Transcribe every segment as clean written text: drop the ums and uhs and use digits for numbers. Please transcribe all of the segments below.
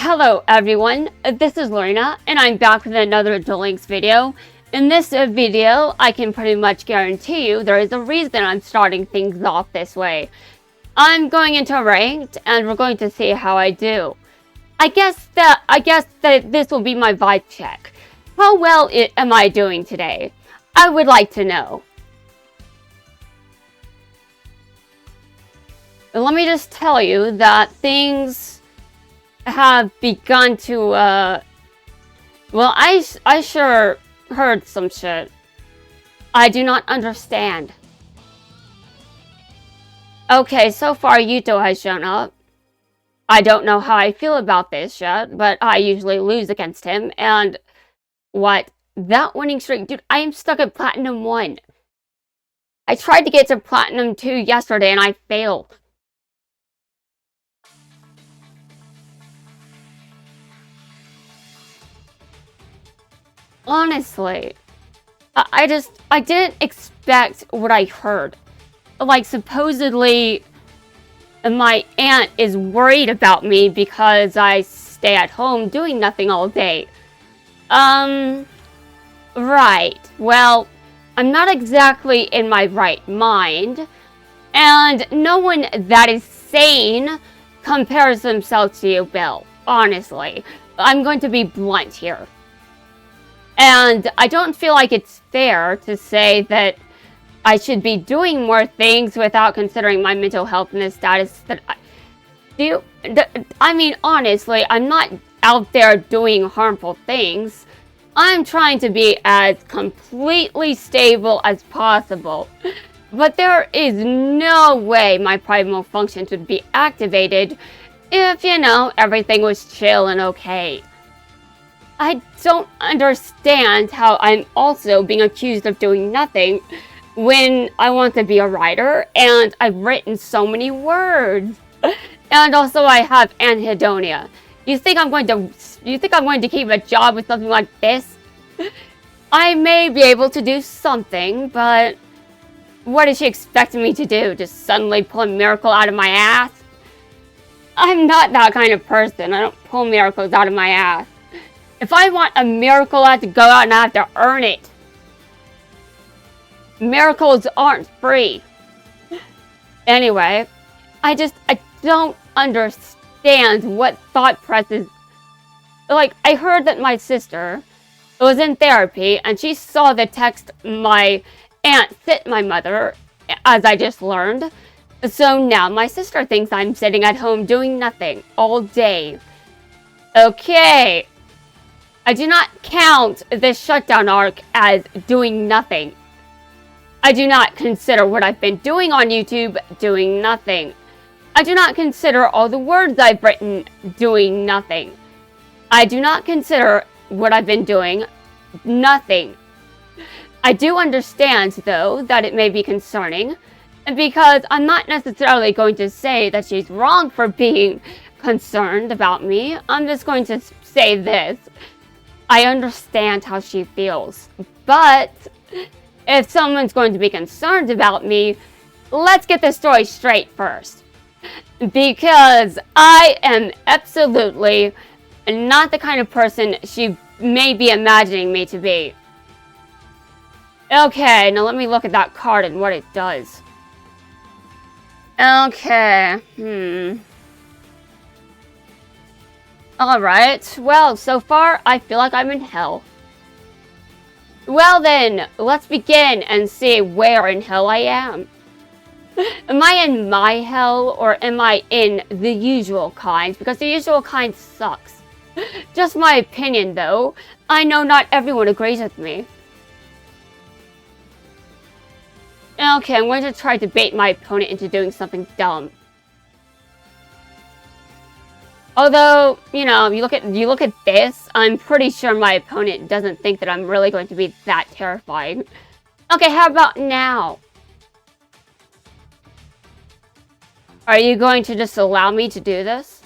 Hello everyone, this is Lorena, and I'm back with another Duel Links video. In this video, I can pretty much guarantee you there is a reason I'm starting things off this way. I'm going into ranked, and we're going to see how I do. I guess that this will be my vibe check. How well am I doing today? I would like to know. And let me just tell you that things have begun to, well, I sure heard some shit. I do not understand. Okay, so far Yuto has shown up. I don't know how I feel about this yet, but I usually lose against him, and what? That winning streak, dude, I am stuck at Platinum 1. I tried to get to Platinum 2 yesterday and I failed. Honestly, I didn't expect what I heard. Like, supposedly, my aunt is worried about me because I stay at home doing nothing all day. Right. Well, I'm not exactly in my right mind, and no one that is sane compares themselves to you, Bill. Honestly, I'm going to be blunt here. And I don't feel like it's fair to say that I should be doing more things without considering my mental health and the status that I mean, honestly, I'm not out there doing harmful things. I'm trying to be as completely stable as possible. But there is no way my primal functions would be activated if, you know, everything was chill and okay. I don't understand how I'm also being accused of doing nothing when I want to be a writer and I've written so many words. And also I have anhedonia. You think I'm going to keep a job with something like this? I may be able to do something, but what is she expecting me to do? Just suddenly pull a miracle out of my ass? I'm not that kind of person. I don't pull miracles out of my ass. If I want a miracle, I have to go out and I have to earn it. Miracles aren't free. Anyway, I don't understand what thought processes. Like, I heard that my sister was in therapy and she saw the text my aunt sent my mother, as I just learned. So now my sister thinks I'm sitting at home doing nothing all day. Okay. I do not count this shutdown arc as doing nothing. I do not consider what I've been doing on YouTube doing nothing. I do not consider all the words I've written doing nothing. I do not consider what I've been doing nothing. I do understand, though, that it may be concerning, because I'm not necessarily going to say that she's wrong for being concerned about me. I'm just going to say this. I understand how she feels, but if someone's going to be concerned about me, let's get the story straight first. Because I am absolutely not the kind of person she may be imagining me to be. Okay, now let me look at that card and what it does. Okay, Alright, well, so far, I feel like I'm in hell. Well then, let's begin and see where in hell I am. Am I in my hell, or am I in the usual kind? Because the usual kind sucks. Just my opinion, though. I know not everyone agrees with me. Okay, I'm going to try to bait my opponent into doing something dumb. Although, you know, you look at this, I'm pretty sure my opponent doesn't think that I'm really going to be that terrifying. Okay, how about now? Are you going to just allow me to do this?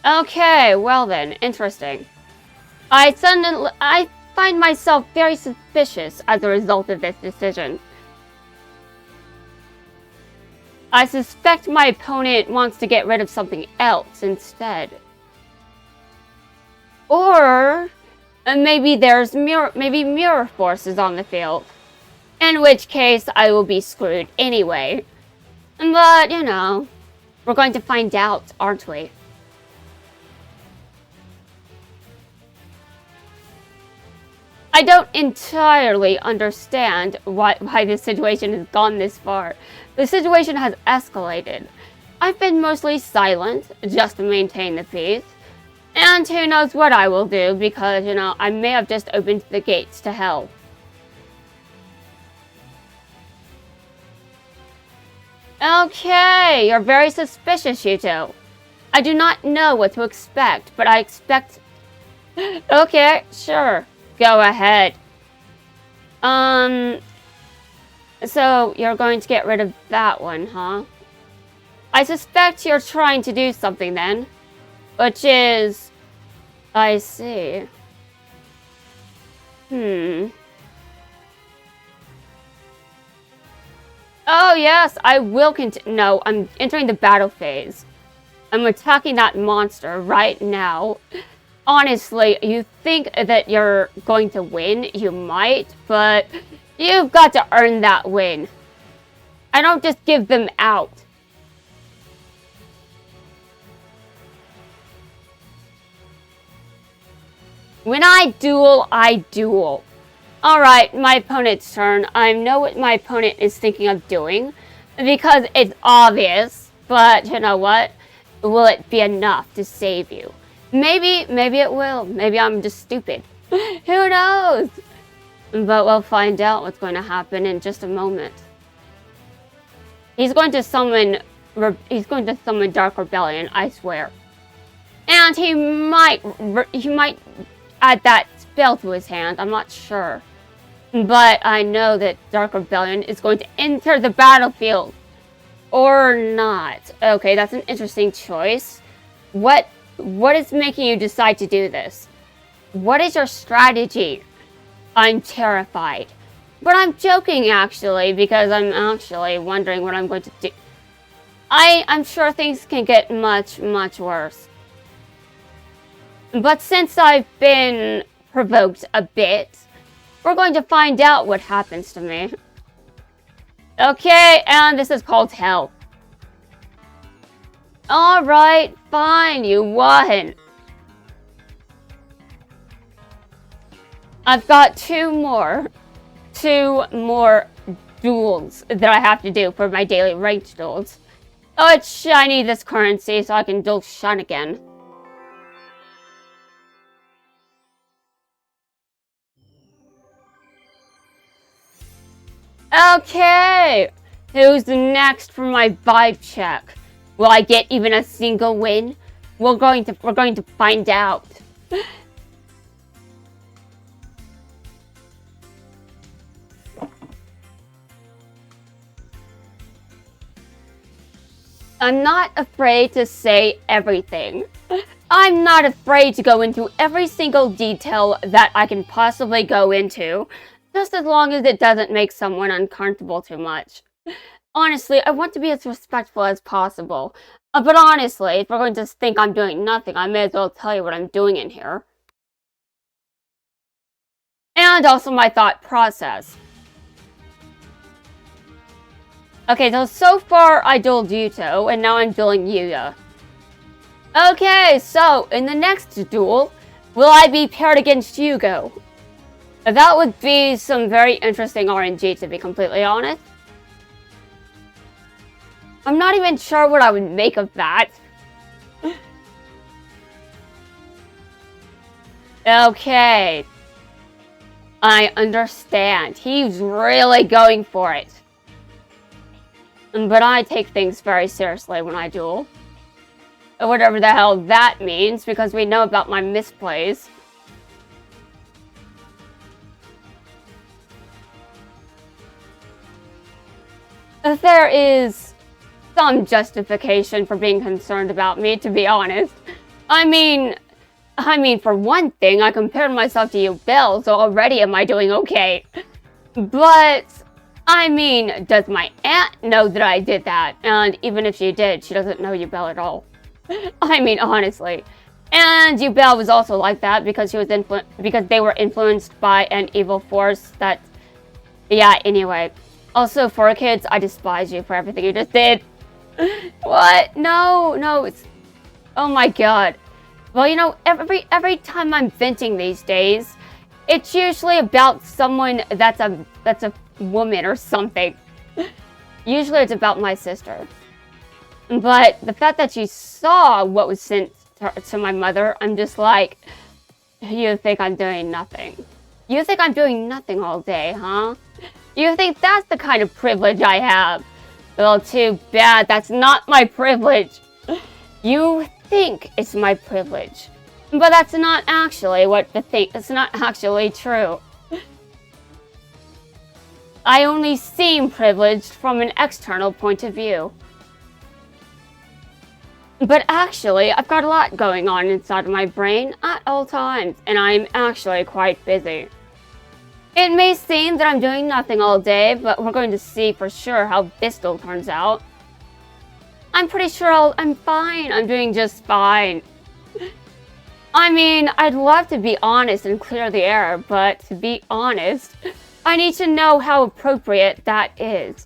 Okay, well then, interesting. I find myself very suspicious as a result of this decision. I suspect my opponent wants to get rid of something else instead. Or maybe there's mirror forces on the field. In which case, I will be screwed anyway. But, you know, we're going to find out, aren't we? I don't entirely understand why this situation has gone this far. The situation has escalated. I've been mostly silent, just to maintain the peace. And who knows what I will do, because, you know, I may have just opened the gates to hell. Okay, you're very suspicious, you two. I do not know what to expect, but I expect... Okay, sure. Go ahead. So, you're going to get rid of that one, huh? I suspect you're trying to do something then. Which is... I see. Oh, yes, I will continue. No, I'm entering the battle phase. I'm attacking that monster right now. Honestly, you think that you're going to win? You might, but you've got to earn that win. I don't just give them out. When I duel, I duel. Alright, my opponent's turn. I know what my opponent is thinking of doing, because it's obvious, but you know what? Will it be enough to save you? Maybe it will. Maybe I'm just stupid. Who knows? But we'll find out what's going to happen in just a moment. He's going to summon Dark Rebellion, I swear. And he might add that spell to his hand, I'm not sure. But I know that Dark Rebellion is going to enter the battlefield. Or not. Okay, that's an interesting choice. What is making you decide to do this? What is your strategy? I'm terrified. But I'm joking, actually, because I'm actually wondering what I'm going to do. I'm sure things can get much, much worse. But since I've been provoked a bit, we're going to find out what happens to me. Okay, and this is called hell. Alright, fine, you won. I've got two more duels that I have to do for my daily ranked duels. Oh, I need this currency so I can duel Shun again. Okay, who's next for my vibe check? Will I get even a single win? We're going to find out. I'm not afraid to say everything. I'm not afraid to go into every single detail that I can possibly go into, just as long as it doesn't make someone uncomfortable too much. Honestly, I want to be as respectful as possible. But honestly, if we're going to think I'm doing nothing, I may as well tell you what I'm doing in here. And also my thought process. Okay, so far I dueled Yuto, and now I'm dueling Yuya. Okay, so in the next duel, will I be paired against Yugo? That would be some very interesting RNG, to be completely honest. I'm not even sure what I would make of that. Okay. I understand. He's really going for it. But I take things very seriously when I duel. Whatever the hell that means, because we know about my misplays. There is some justification for being concerned about me, to be honest. I mean, for one thing, I compared myself to you, Bill, so already am I doing okay. But I mean, does my aunt know that I did that? And even if she did, she doesn't know Yubel at all. I mean, honestly. And Yubel was also like that because because they were influenced by an evil force that... Yeah, anyway. Also, for kids, I despise you for everything you just did. What? No, it's... Oh my god. Well, you know, every time I'm venting these days, it's usually about someone that's a woman or something. Usually it's about my sister. But the fact that you saw what was sent to my mother, I'm just like, you think I'm doing nothing. You think I'm doing nothing all day, huh? You think that's the kind of privilege I have? Well, too bad. That's not my privilege. You think it's my privilege. But that's not actually what the thing... It's not actually true. I only seem privileged from an external point of view. But actually, I've got a lot going on inside of my brain at all times, and I'm actually quite busy. It may seem that I'm doing nothing all day, but we're going to see for sure how this still turns out. I'm pretty sure I'm fine. I'm doing just fine. I mean, I'd love to be honest and clear the air, but to be honest, I need to know how appropriate that is.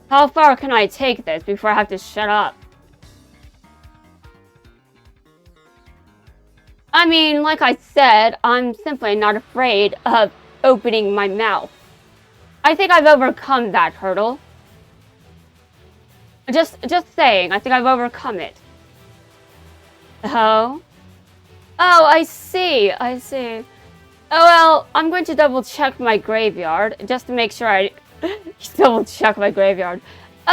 How far can I take this before I have to shut up? I mean, like I said, I'm simply not afraid of opening my mouth. I think I've overcome that hurdle. Just saying, I think I've overcome it. Oh? Oh, I see. Oh, well, I'm going to double check my graveyard, just to make sure I double check my graveyard.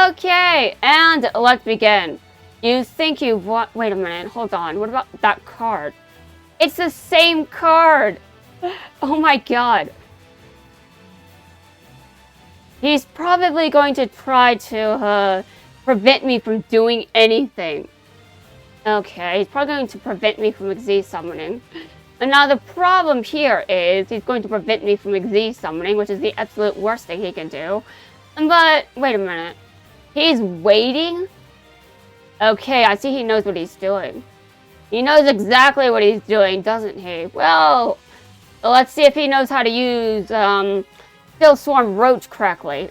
Okay, and let's begin. You think you want... Wait a minute, hold on. What about that card? It's the same card! Oh my god. He's probably going to try to prevent me from doing anything. Okay, he's probably going to prevent me from Xyz summoning. And now the problem here is he's going to prevent me from Xyz summoning, which is the absolute worst thing he can do. But, wait a minute. He's waiting? Okay, I see he knows what he's doing. He knows exactly what he's doing, doesn't he? Well, let's see if he knows how to use Still Swarm Roach correctly.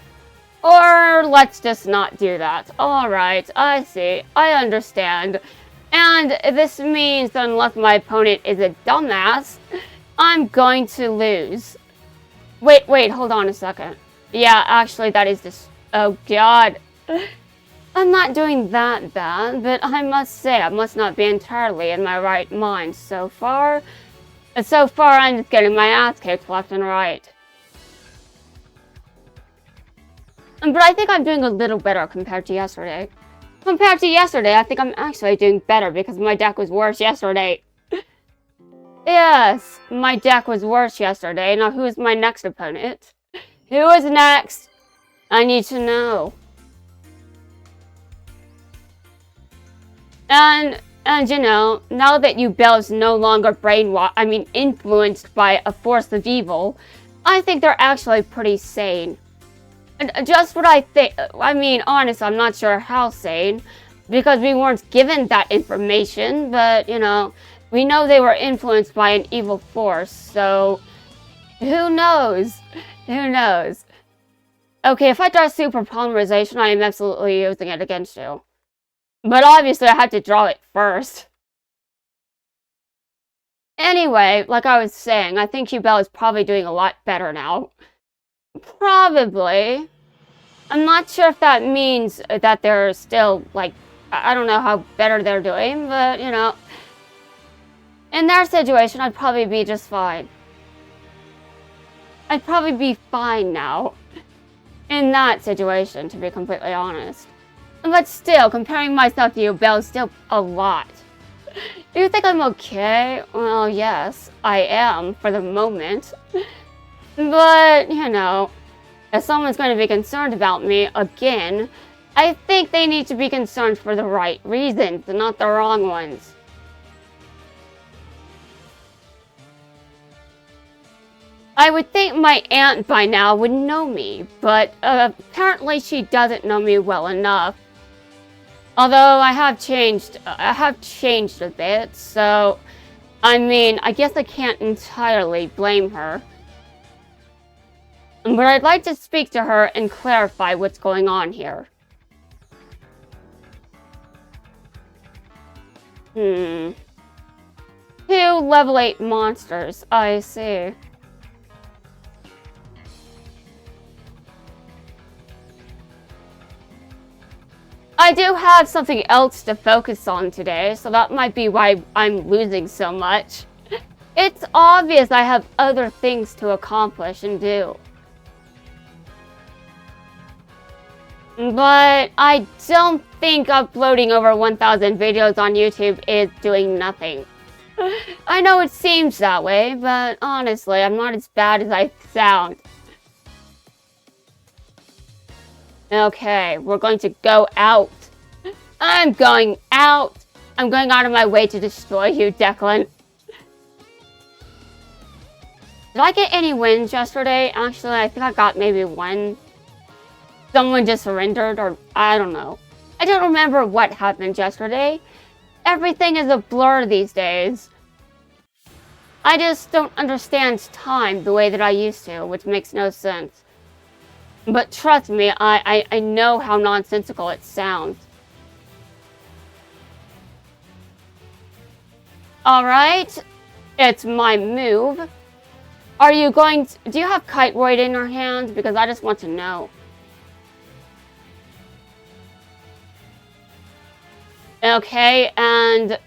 Or let's just not do that. Alright, I see. I understand. And this means that unless my opponent is a dumbass, I'm going to lose. Wait, hold on a second. Yeah, actually, that is just... Oh, God. I'm not doing that bad, but I must say, I must not be entirely in my right mind so far. So far, I'm just getting my ass kicked left and right. But I think I'm doing a little better compared to yesterday. Compared to yesterday, I think I'm actually doing better because my deck was worse yesterday. Yes, my deck was worse yesterday. Now, who is my next opponent? Who is next? I need to know. And you know, now that Yubel is no longer influenced by a force of evil, I think they're actually pretty sane. And just what I think. I mean, honestly, I'm not sure how sane, because we weren't given that information, but, you know, we know they were influenced by an evil force, so who knows? Who knows? Okay, if I draw Super Polymerization, I am absolutely using it against you. But obviously, I had to draw it first. Anyway, like I was saying, I think Yubel is probably doing a lot better now. Probably. I'm not sure if that means that they're still, like, I don't know how better they're doing, but, you know. In their situation, I'd probably be just fine. I'd probably be fine now. In that situation, to be completely honest. But still, comparing myself to Yubel is still a lot. Do you think I'm okay? Well, yes, I am, for the moment. But, you know, if someone's going to be concerned about me again, I think they need to be concerned for the right reasons, and not the wrong ones. I would think my aunt by now would know me, but apparently she doesn't know me well enough. Although I have changed a bit, so I mean, I guess I can't entirely blame her. But I'd like to speak to her and clarify what's going on here. Two level 8 monsters, I see. I do have something else to focus on today, so that might be why I'm losing so much. It's obvious I have other things to accomplish and do. But I don't think uploading over 1,000 videos on YouTube is doing nothing. I know it seems that way, but honestly, I'm not as bad as I sound. Okay, we're going to go out. I'm going out. I'm going out of my way to destroy you, Declan. Did I get any wins yesterday? Actually, I think I got maybe one. Someone just surrendered, or I don't know. I don't remember what happened yesterday. Everything is a blur these days. I just don't understand time the way that I used to, which makes no sense. But trust me, I know how nonsensical it sounds. Alright, it's my move. Are you going to, do you have Kite Roid in your hand? Because I just want to know. Okay, and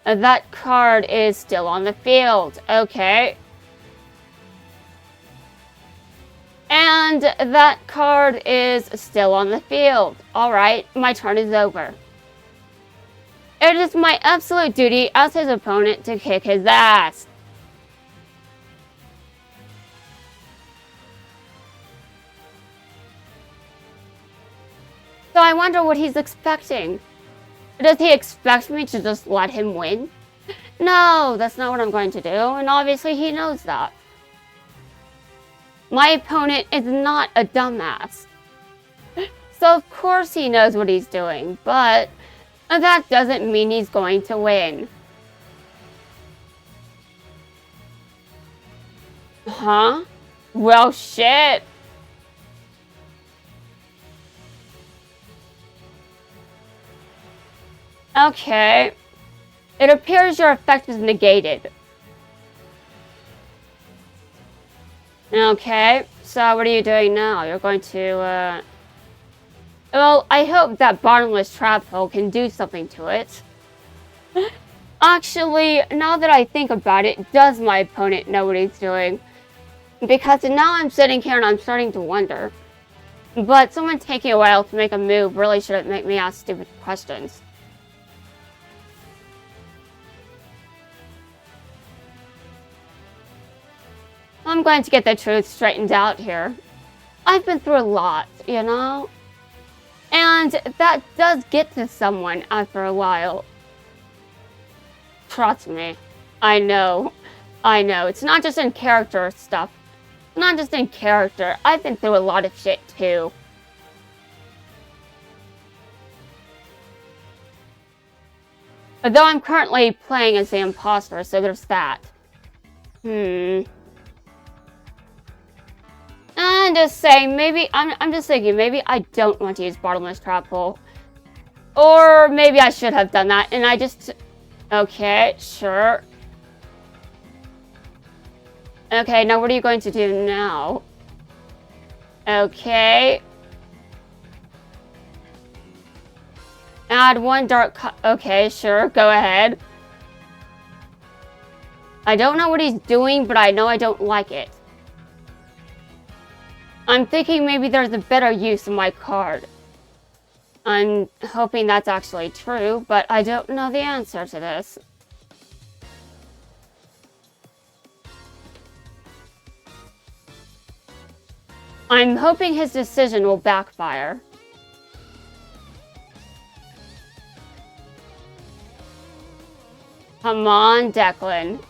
that card is still on the field. Okay. And that card is still on the field. Alright, my turn is over. It is my absolute duty as his opponent to kick his ass. So I wonder what he's expecting. Does he expect me to just let him win? No, that's not what I'm going to do, and obviously he knows that. My opponent is not a dumbass. So of course he knows what he's doing, but that doesn't mean he's going to win. Huh? Well, shit. Okay. It appears your effect is negated. Okay, so what are you doing now? You're going to, Well, I hope that bottomless trap hole can do something to it. Actually, now that I think about it, does my opponent know what he's doing? Because now I'm sitting here and I'm starting to wonder. But someone taking a while to make a move really shouldn't make me ask stupid questions. I'm going to get the truth straightened out here. I've been through a lot, you know? And that does get to someone after a while. Trust me. I know. I know. It's not just in character stuff. Not just in character. I've been through a lot of shit too. Though I'm currently playing as the imposter, so there's that. I'm just saying, maybe, I'm just thinking, maybe I don't want to use bottomless trap hole. Or maybe I should have done that, and I just... Okay, sure. Okay, now what are you going to do now? Okay. Add one dark... Okay, sure, go ahead. I don't know what he's doing, but I know I don't like it. I'm thinking maybe there's a better use of my card. I'm hoping that's actually true, but I don't know the answer to this. I'm hoping his decision will backfire. Come on, Declan.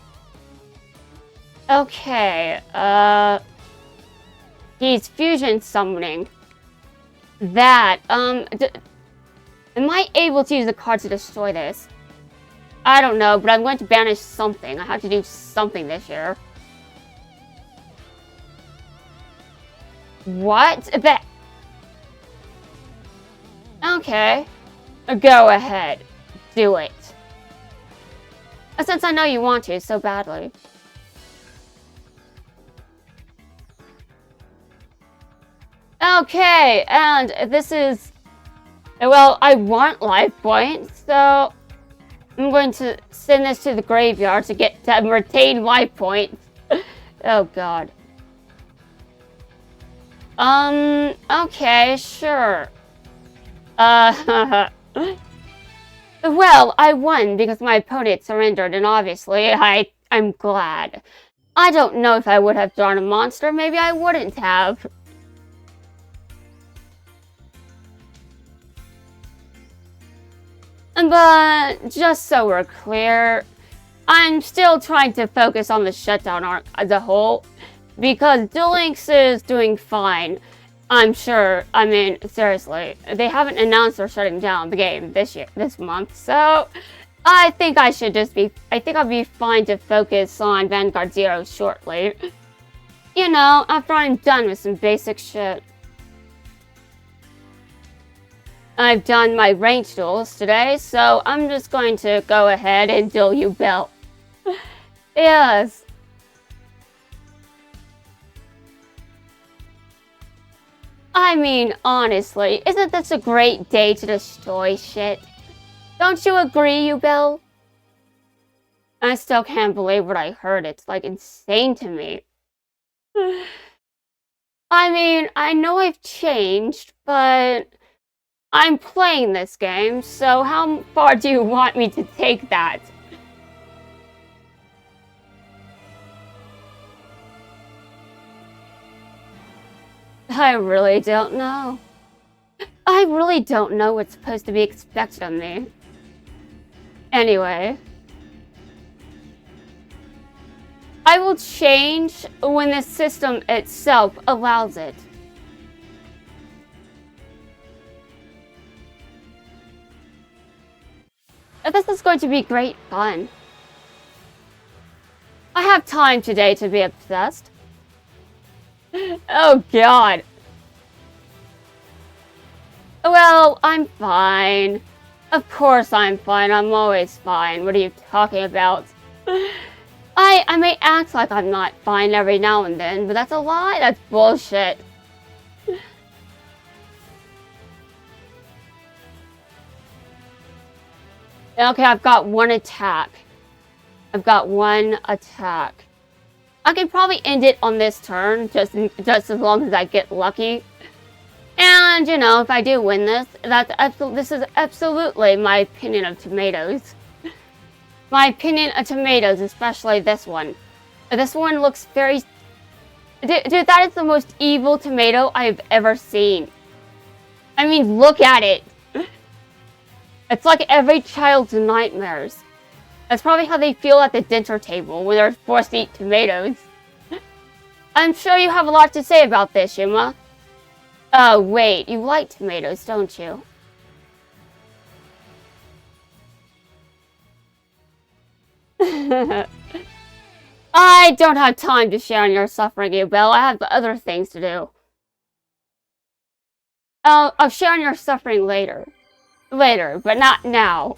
Okay, he's fusion summoning. That, am I able to use the card to destroy this? I don't know, but I'm going to banish something. I have to do something this year. What? Okay. Go ahead. Do it. Since I know you want to so badly. Okay, and this is... Well, I want life points, so... I'm going to send this to the graveyard to retain life points. Oh, God. Okay, sure. Well, I won because my opponent surrendered, and obviously, I'm glad. I don't know if I would have drawn a monster. Maybe I wouldn't have. But, just so we're clear, I'm still trying to focus on the shutdown arc as a whole, because Duel Links is doing fine. I'm sure. I mean, seriously, they haven't announced they're shutting down the game this month, so I think I'll be fine to focus on Vanguard Zero shortly. You know, after I'm done with some basic shit. I've done my ranked duels today, so I'm just going to go ahead and duel you, Belle. Yes. I mean, honestly, isn't this a great day to destroy shit? Don't you agree, you Belle? I still can't believe what I heard. It's like insane to me. I mean, I know I've changed, but I'm playing this game, so how far do you want me to take that? I really don't know. I really don't know what's supposed to be expected of me. Anyway. I will change when the system itself allows it. This is going to be great fun. I have time today to be obsessed. Oh, God. Well, I'm fine. Of course I'm fine. I'm always fine. What are you talking about? I may act like I'm not fine every now and then, but that's a lie. That's bullshit. Okay, I've got one attack. I can probably end it on this turn, just as long as I get lucky. And, you know, if I do win this, this is absolutely my opinion of tomatoes. My opinion of tomatoes, especially this one. This one looks very... Dude, that is the most evil tomato I've ever seen. I mean, look at it. It's like every child's nightmares. That's probably how they feel at the dinner table when they're forced to eat tomatoes. I'm sure you have a lot to say about this, Yuma. Oh, wait, you like tomatoes, don't you? I don't have time to share in your suffering, you Belle. I have other things to do. I'll share in your suffering later. Later, but not now.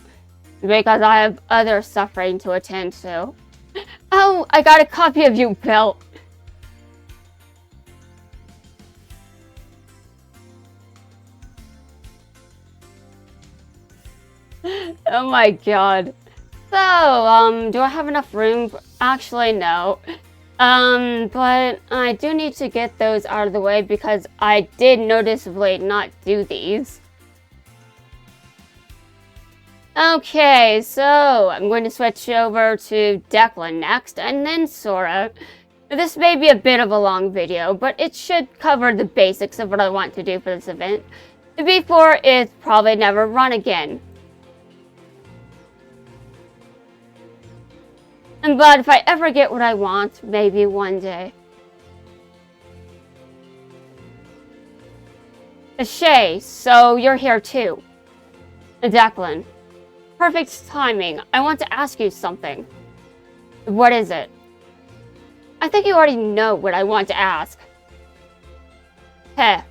Because I have other suffering to attend to. Oh, I got a copy of you, Belle. Oh my god. So, do I have enough room? Actually, no. But I do need to get those out of the way because I did noticeably not do these. Okay, so I'm going to switch over to Declan next, and then Sora. This may be a bit of a long video, but it should cover the basics of what I want to do for this event before it's probably never run again. But if I ever get what I want, maybe one day. Shay, so you're here too. Declan. Perfect timing. I want to ask you something. What is it? I think you already know what I want to ask. Heh.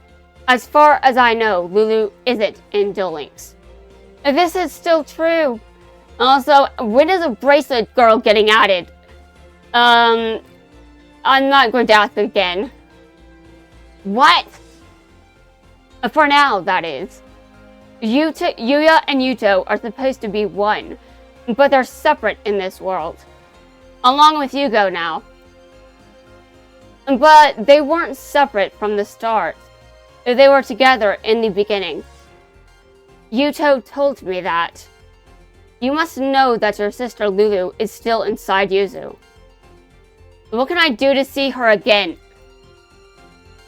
As far as I know, Lulu isn't in Duel Links. This is still true. Also, when is a bracelet girl getting added? I'm not going to ask again. What? For now, that is. Yuya and Yuto are supposed to be one, but they're separate in this world. Along with Yugo now. But they weren't separate from the start. They were together in the beginning. Yuto told me that. You must know that your sister Lulu is still inside Yuzu. What can I do to see her again?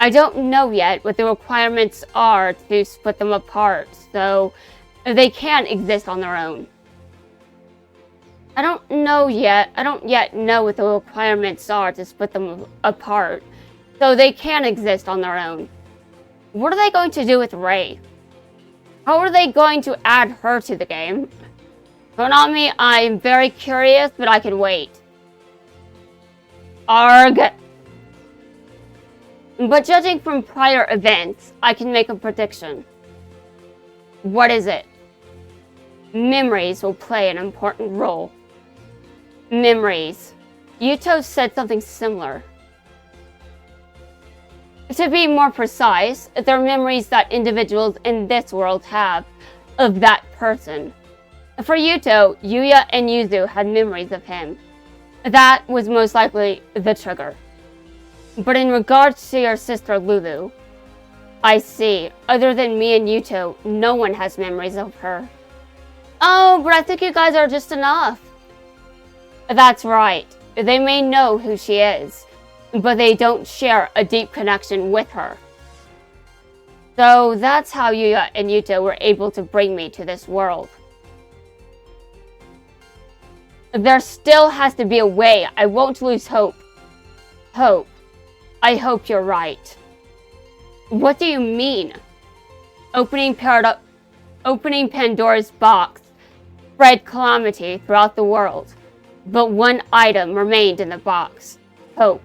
I don't know yet what the requirements are to split them apart, so they can't exist on their own. I don't yet know what the requirements are to split them apart, so they can't exist on their own. What are they going to do with Rei? How are they going to add her to the game? Konami, I'm very curious, but I can wait. Arg. But judging from prior events, I can make a prediction. What is it? Memories will play an important role. Memories. Yuto said something similar. To be more precise, they're memories that individuals in this world have of that person. For Yuto, Yuya and Yuzu had memories of him. That was most likely the trigger. But in regards to your sister Lulu, I see, other than me and Yuto, no one has memories of her. Oh, but I think you guys are just enough. That's right. They may know who she is, but they don't share a deep connection with her. So that's how Yuya and Yuto were able to bring me to this world. There still has to be a way. I won't lose hope. Hope. I hope you're right. What do you mean? Opening Pandora's box spread calamity throughout the world, but one item remained in the box. Hope.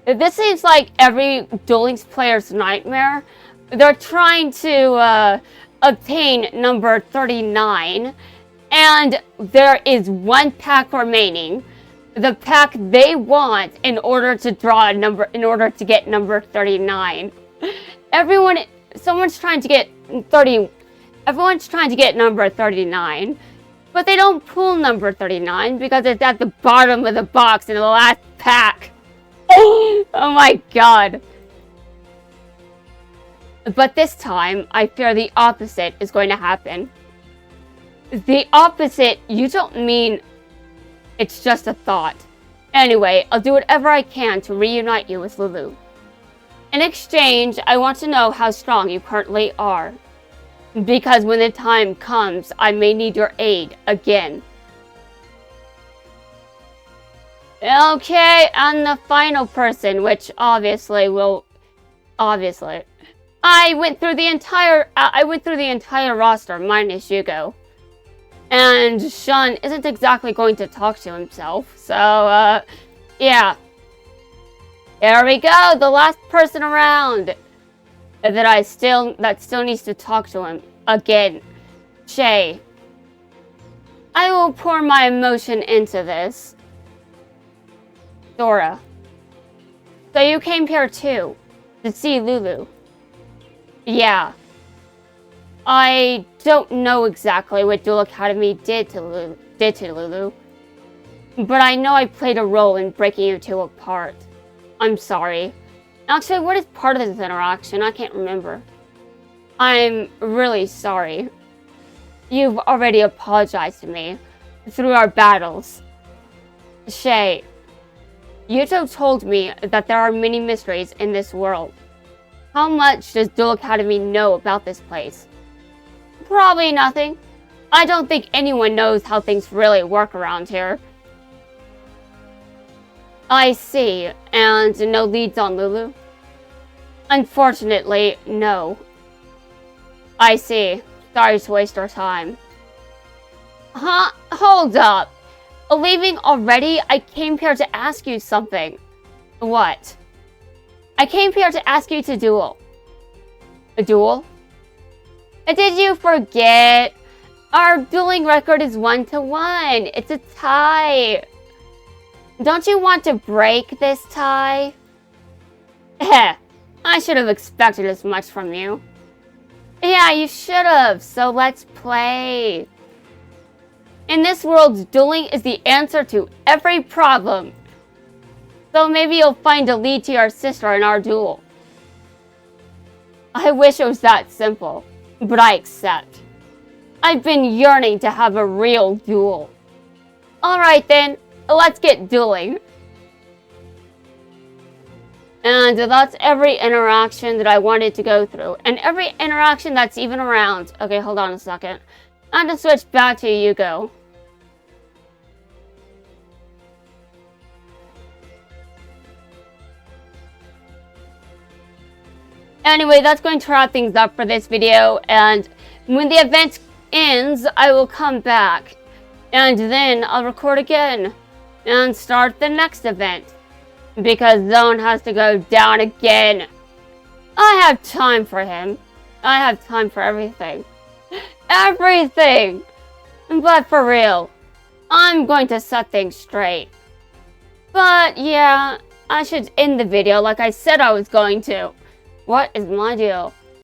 This seems like every Duel Links player's nightmare. They're trying to obtain number 39, and there is one pack remaining. The pack they want in order to draw a number, in order to get number 39. Everyone's trying to get number 39, but they don't pull number 39 because it's at the bottom of the box in the last pack. Oh my god. But this time, I fear the opposite is going to happen. The opposite, you don't mean it's just a thought. Anyway, I'll do whatever I can to reunite you with Lulu. In exchange, I want to know how strong you currently are. Because when the time comes, I may need your aid again. Okay, and the final person, which obviously, I went through the entire roster minus Yugo. And Shun isn't exactly going to talk to himself, so, yeah. There we go, the last person around that still needs to talk to him again. Shay. I will pour my emotion into this. Sora. So you came here too, to see Lulu. Yeah. I don't know exactly what Duel Academy did to Lulu, but I know I played a role in breaking you two apart. I'm sorry. Actually, what is part of this interaction? I can't remember. I'm really sorry. You've already apologized to me through our battles. Shay, Yuto told me that there are many mysteries in this world. How much does Duel Academy know about this place? Probably nothing. I don't think anyone knows how things really work around here. I see. And no leads on Lulu? Unfortunately, no. I see. Sorry to waste our time. Huh? Hold up. Leaving already? I came here to ask you something. What? I came here to ask you to duel. A duel? Did you forget? Our dueling record is 1-1. It's a tie. Don't you want to break this tie? Heh, I should have expected as much from you. Yeah, you should have, so let's play. In this world, dueling is the answer to every problem. So maybe you'll find a lead to your sister in our duel. I wish it was that simple, but I accept. I've been yearning to have a real duel. Alright then, let's get dueling. And that's every interaction that I wanted to go through. And every interaction that's even around. Okay, hold on a second. I'm gonna switch back to Yugo. Anyway, that's going to wrap things up for this video. And when the event ends, I will come back. And then I'll record again. And start the next event. Because Zone has to go down again. I have time for him. I have time for everything. Everything! But for real, I'm going to set things straight. But yeah, I should end the video like I said I was going to. What is my deal?